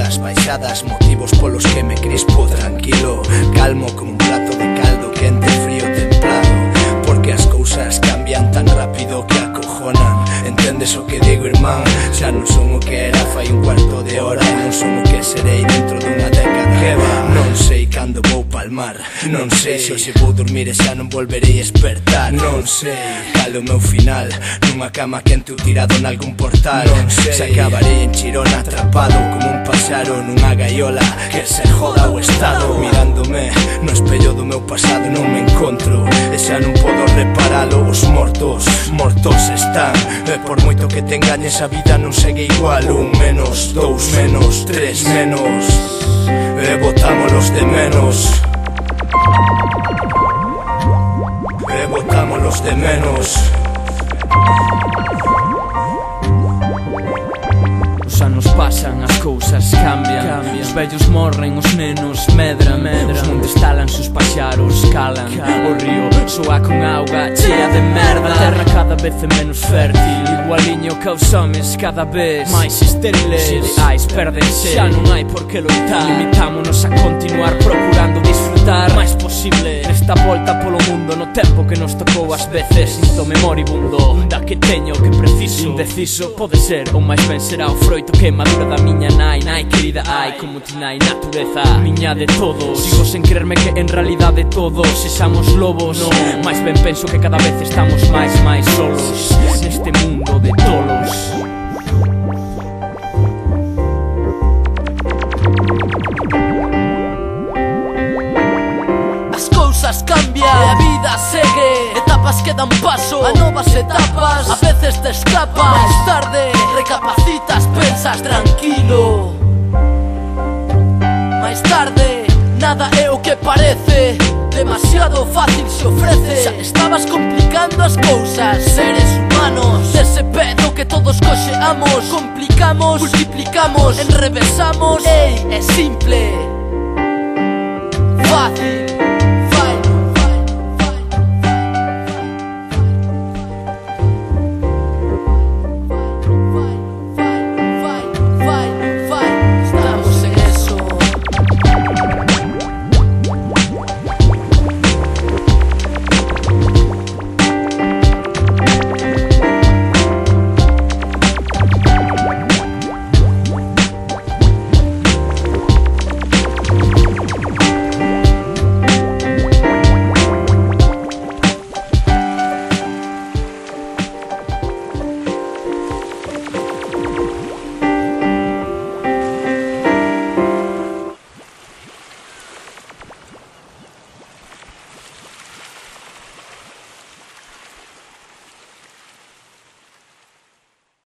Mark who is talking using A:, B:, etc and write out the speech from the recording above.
A: subidas, baixadas, motivos polos que me crispo tranquilo, calmo como un plato de caldo, quente, frío, templado, porque as cousas cambian tan rápido que acojonan. Entendes o que digo, irmán? Xa non son o que era fai un cuarto de hora, e non son o que serei dentro dunha década. Non sei cando vou palmar, non sei se hoxe vou dormir e xa non volverei despertar. Non sei cal é o meu final, nunha cama quente ou tirado nalgún portal. Non sei se acabarei en Chirona atrapado como un paxaro nunha gaiola, que se joda o estado. Mirándome no espello do meu pasado non me encontro, e xa non podo reparalo. Os mortos están, e por moito que te engañes a vida non segue igual. Un menos, dous menos, tres menos, e botámolos de menos, e botámolos de menos.
B: Os anos pasan, as cousas cambian, os vellos morren, os nenos medran, os montes talanse, os paxaros calan, o río soa con auga chea de merda, a terra cada vez é menos fértil, igualiño que os homes cada vez máis estériles. Os ideais perdense, xa non hai por que loitar, limitámonos a continuar procurando disfrutar máis posible nesta volta polo mundo, no tempo que nos tocou ás veces sinto moribundo da que teño o que preciso. Indeciso pode ser, ou máis ben será o froito que madura da miña nai. Nai querida, ai, como ti nai, natureza miña de todos. Sigo sen creerme que en realidade todos sexamos lobos, no, máis ben penso que cada vez estamos máis solos neste mundo de tolos.
C: As cousas cambian e a vida segue, etapas que dan paso a novas etapas, a veces te escapas, máis tarde recapacitas, pensas tranquilo. Máis tarde nada é o que parece, demasiado fácil se ofrece. Xa estabas complicando as cousas, seres humanos, dese pedo que todos coxeamos, complicamos, multiplicamos, enrevesamos. Ei, é simple, fácil.